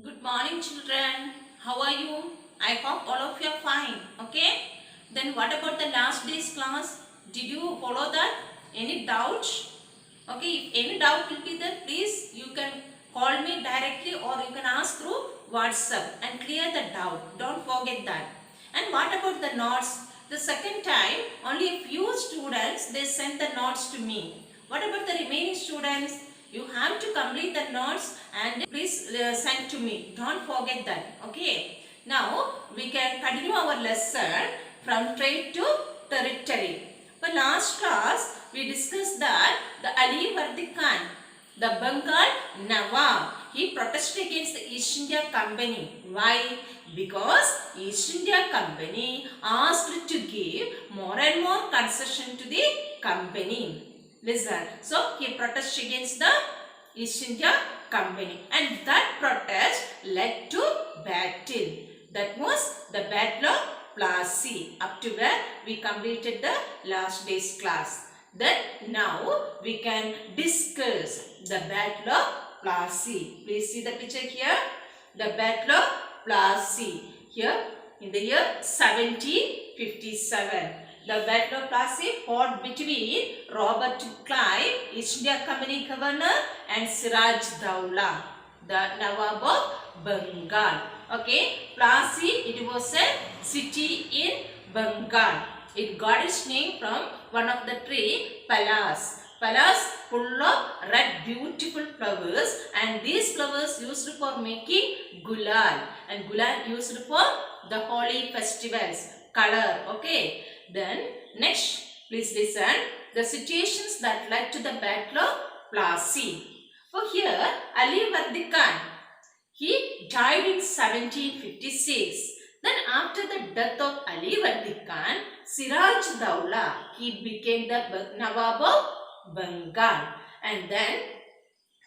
Good morning, children. How are you? I hope all of you are fine. Okay? Then what about the last day's class? Did you follow that? Any doubts? Okay, if any doubt will be there, please you can call me directly or you can ask through WhatsApp and clear the doubt. Don't forget that. And what about the notes? The second time, only a few students they sent the notes to me. What about the remaining students? You have to complete the notes and please send to me. Don't forget that. Okay. Now we can continue our lesson from trade to territory. But last class we discussed that the Ali Vardi Khan, the Bengal Nawab, he protested against the East India Company. Why? Because East India Company asked to give more and more concession to the company. Listen. So he protested against the East India Company, and that protest led to battle. That was the Battle of Plassey. Up to where we completed the last day's class. Then now we can discuss the Battle of Plassey. Please see the picture here. The Battle of Plassey. Here in the year 1757. The Battle of Plassey fought between Robert Clive, East India Company governor, and Siraj Dowlah, the Nawab of Bengal. Okay, Plassey, it was a city in Bengal. It got its name from one of the tree, Palas. Palas full of red beautiful flowers, and these flowers used for making gulal, and gulal used for the holy festivals, color. Okay. Then next, please listen the situations that led to the Battle of Plassey. So here Ali Vardi Khan, he died in 1756. Then after the death of Ali Vardi Khan, Siraj Dowlah, he became the Nawab of Bengal. And then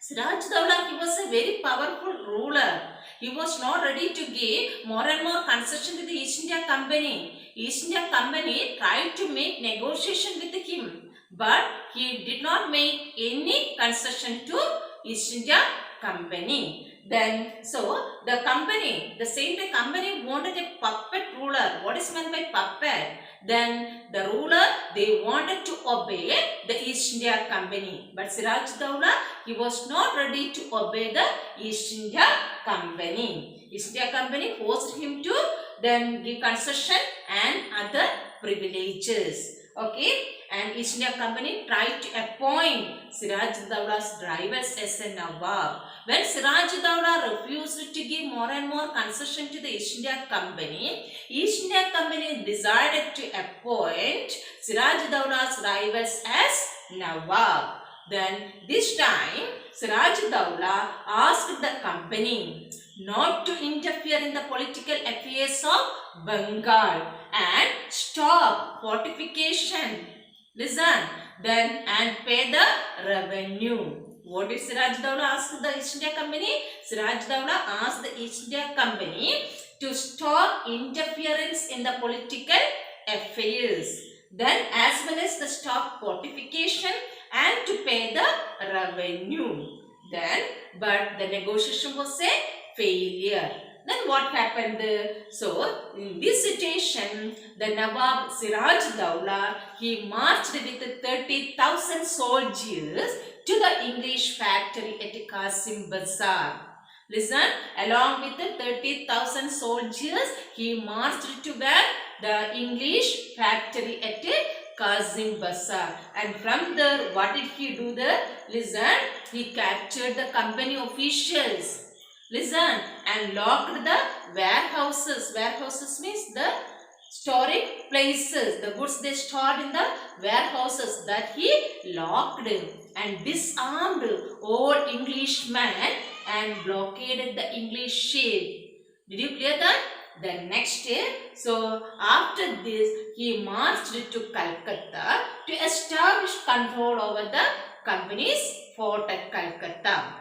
Siraj Dowlah, he was a very powerful ruler. He was not ready to give more and more concession to the East India Company. East India Company tried to make negotiation with him, but he did not make any concession to East India Company. Then, so the company, the same day company wanted a puppet ruler. What is meant by puppet? Then the ruler, they wanted to obey the East India Company. But Siraj Dowlah, he was not ready to obey the East India Company. East India Company forced him to then give concession and other privileges. Okay, and East India Company tried to appoint Siraj Dowlah's rivals as a Nawab. When Siraj Dowlah refused to give more and more concession to the East India Company, East India Company decided to appoint Siraj Dowlah's rivals as Nawab. Then this time Siraj Dowlah asked the company not to interfere in the political affairs of Bengal and stop fortification. Listen, then and pay the revenue. What did Siraj Dowlah ask the East India Company? Siraj Dowlah asked the East India Company to stop interference in the political affairs. Then as well as the stop fortification and to pay the revenue. Then, but the negotiation was a failure. Then what happened? So, in this situation, the Nawab Siraj Dowlah, he marched with 30,000 soldiers to the English factory at Qasim Bazar. Listen, along with the 30,000 soldiers, he marched to where? The English factory at Qasim Bazar. And from there, what did he do there? Listen, he captured the company officials. Listen, and locked the warehouses. Warehouses means the storing places. The goods they stored in the warehouses that he locked and disarmed all Englishmen and blockaded the English ship. Did you clear that? The next day, so after this, he marched to Calcutta to establish control over the company's fort at Calcutta.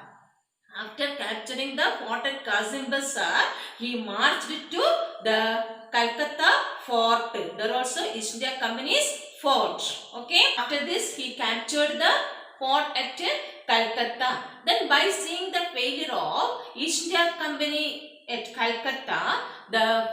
After capturing the fort at Qasim Bazar, he marched to the Calcutta fort. There also East India Company's fort. Okay. After this, he captured the fought at Calcutta. Then by seeing the failure of East India Company at Calcutta,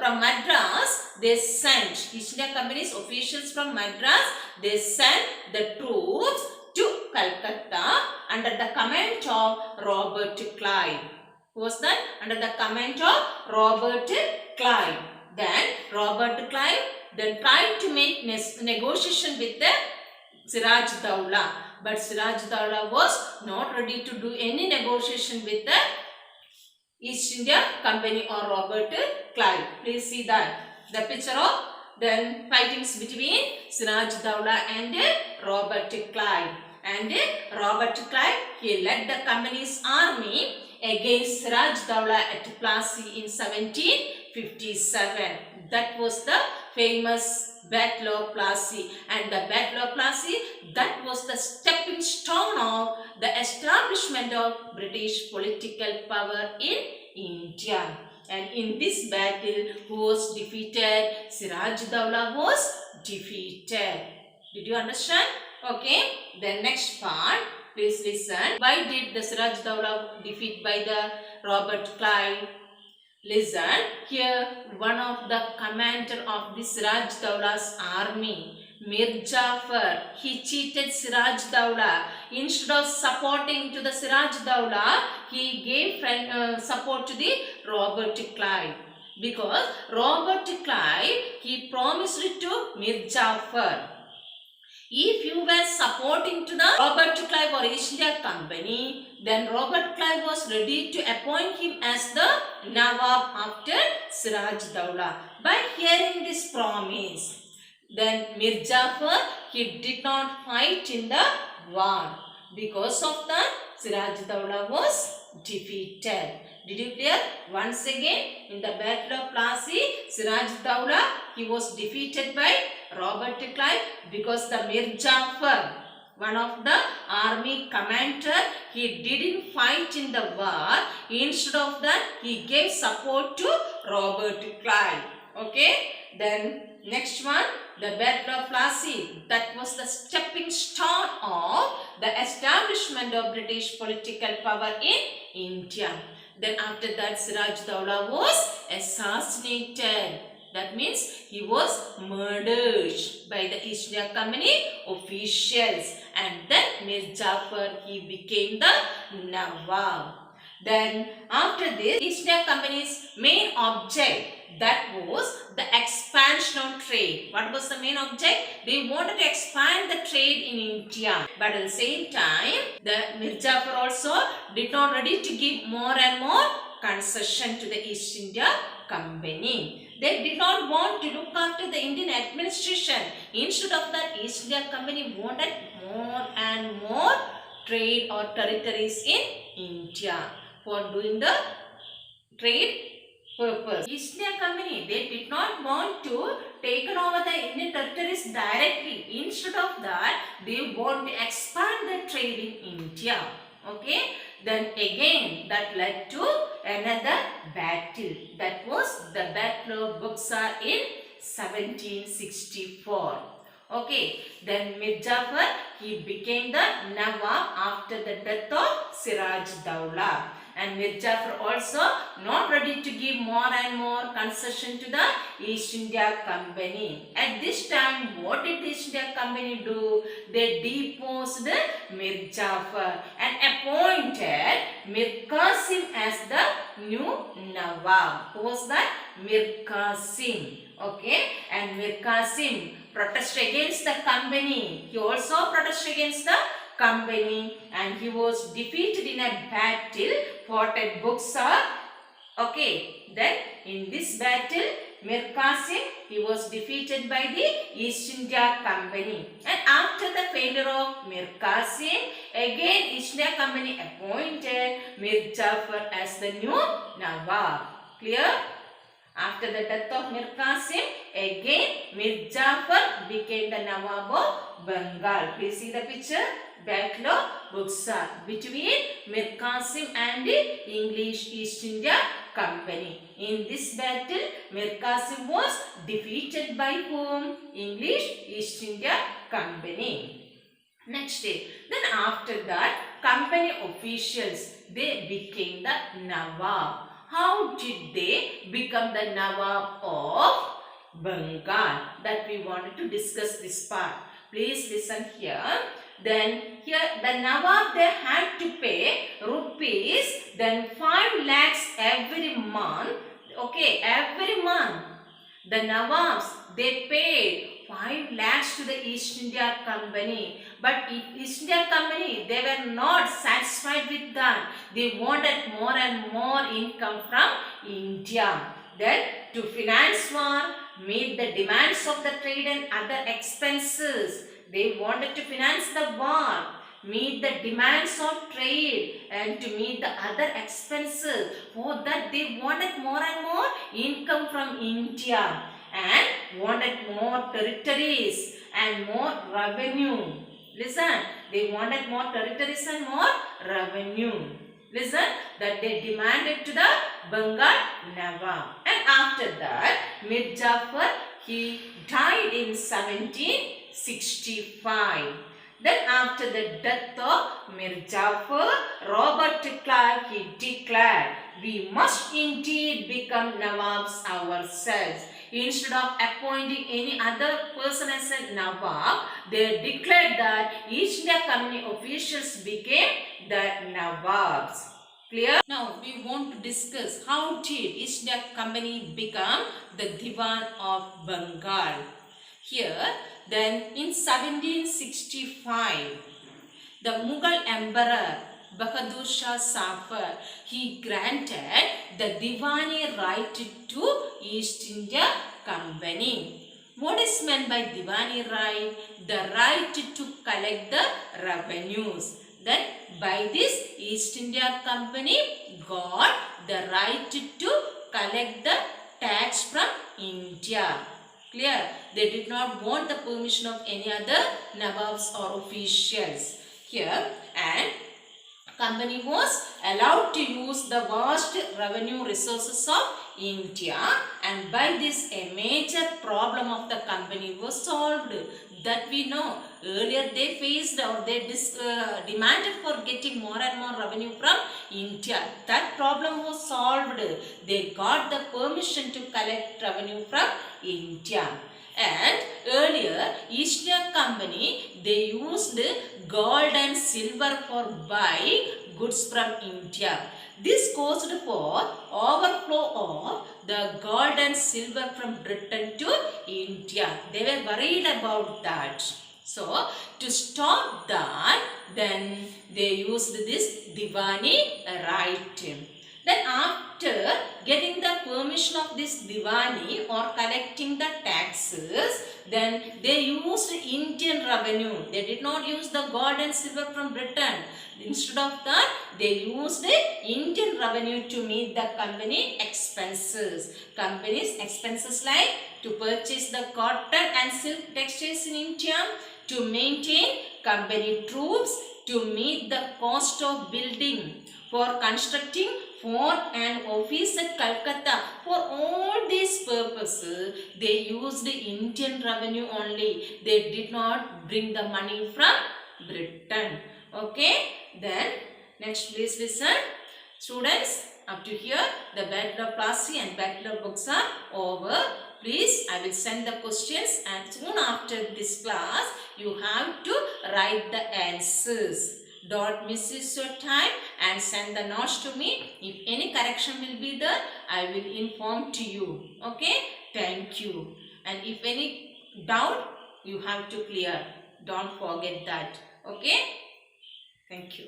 from Madras, they sent East India Company's officials from Madras. They sent the troops to Calcutta under the command of Robert Clive. Who was that? Under the command of Robert Clive. Then Robert Clive then tried to make negotiation with the Siraj Dowla, but Siraj Dowla was not ready to do any negotiation with the East India Company or Robert Clive. Please see that the picture of then fightings between Siraj Dowla and Robert Clive. And Robert Clive, he led the company's army against Siraj Dowla at Plassey in 1757. That was the famous Battle of Plassey, and the Battle of Plassey, that was the stepping stone of the establishment of British political power in India. And in this battle, who was defeated? Siraj Dowla was defeated. Did you understand? Okay. The next part, please listen. Why did the Siraj Dowla defeat by the Robert Clive? Listen, here one of the commander of the Siraj Dowla's army, Mir Jafar, he cheated Siraj Dowla. Instead of supporting to the Siraj Dowla, he gave support to the Robert Clive. Because Robert Clive, he promised it to Mir Jafar. If you were supporting to the Robert Clive or East India Company, then Robert Clive was ready to appoint him as the Nawab after Siraj Dowla. By hearing this promise, then Mir Jafar, he did not fight in the war. Because of that, Siraj Dowla was defeated. Did you clear? Once again, in the Battle of Plassey, Siraj Dowla, he was defeated by Robert Clive because the Mir Jafar, one of the army commander, he didn't fight in the war. Instead of that, he gave support to Robert Clive. Okay. Then next one, the Battle of Plassey. That was the stepping stone of the establishment of British political power in India. Then after that, Siraj Dowla was assassinated. That means he was murdered by the East India Company officials. And then Mir Jafar, he became the Nawab. Then after this, East India Company's main object, that was the expansion of trade. What was the main object? They wanted to expand the trade in India. But at the same time, the Mir Jafar also did not ready to give more and more concession to the East India Company. They did not want to look after the Indian administration. Instead of that, East India Company wanted more and more trade or territories in India for doing the trade purpose. East India Company, they did not want to take over the Indian territories directly. Instead of that, they want to expand the trade in India. Okay. Then again, that led to another battle. That was the Battle of Buxar in 1764. Okay. Then Mir Jafar, he became the Nawab after the death of Siraj Dowla. And Mir Jafar also not ready to give more and more concession to the East India Company. At this time, what did the East India Company do? They deposed Mir Jafar and appointed Mir Qasim as the new Nawab. Who was that? Mir Qasim. Okay. And Mir Qasim protested against the company. He also protested against the company and he was defeated in a battle fought at Buxar. Okay, then in this battle, Mir Qasim, he was defeated by the East India Company. And after the failure of Mir Qasim, again East India Company appointed Mir Jafar as the new Nawab. Clear? After the death of Mir Qasim, again Mir Jafar became the Nawab of Bengal. Please see the picture. Battle of Buxar between Mir Qasim and the English East India Company. In this battle, Mir Qasim was defeated by whom? English East India Company. Next day, then after that, company officials, they became the Nawab. How did they become the Nawab of Bengal? That we wanted to discuss this part. Please listen here. Then here the Nawab, they had to pay rupees then 5 lakhs every month. Okay, every month the Nawabs, they paid 5 lakhs to the East India Company. But East India Company, they were not satisfied with that. They wanted more and more income from India. Then to finance war, meet the demands of the trade and other expenses. They wanted to finance the war, meet the demands of trade and to meet the other expenses. For that they wanted more and more income from India and wanted more territories and more revenue. Listen, they wanted more territories and more revenue. Listen, that they demanded to the Bengal Nawab. And after that, Mir Jafar, he died in 1765. Then after the death of Mir Jafar, Robert Clive, he declared, we must indeed become Nawabs ourselves. Instead of appointing any other person as a Nawab, they declared that East India Company officials became the Nawabs. Clear? Now we want to discuss how did East India Company become the Diwan of Bengal. Here, then in 1765, the Mughal Emperor Bahadur Shah Zafar, he granted the Diwani right to East India Company. What is meant by Diwani right? The right to collect the revenues. Then by this, East India Company got the right to collect the tax from India. Clear? They did not want the permission of any other Nawabs or officials. Here, and company was allowed to use the vast revenue resources of India, and by this a major problem of the company was solved. That we know. Earlier they faced or they demanded for getting more and more revenue from India. That problem was solved. They got the permission to collect revenue from India. And earlier East India Company, they used gold and silver for buying goods from India. This caused for overflow of the gold and silver from Britain to India. They were worried about that. So to stop that, then they used this Diwani right. Then after getting the permission of this Diwani or collecting the taxes, then they used Indian revenue. They did not use the gold and silver from Britain. Instead of that, they used Indian revenue to meet the company expenses. Company's expenses like to purchase the cotton and silk textiles in India, to maintain company troops, to meet the cost of building, for constructing fort and office at Calcutta. For all these purposes, they used Indian revenue only. They did not bring the money from Britain. Okay, then next please listen. Students, up to here the bachelor class and bachelor books are over. Please, I will send the questions and soon after this class you have to write the answers. Don't miss your time and send the notes to me. If any correction will be there, I will inform to you. Okay, thank you. And if any doubt, you have to clear. Don't forget that. Okay, thank you.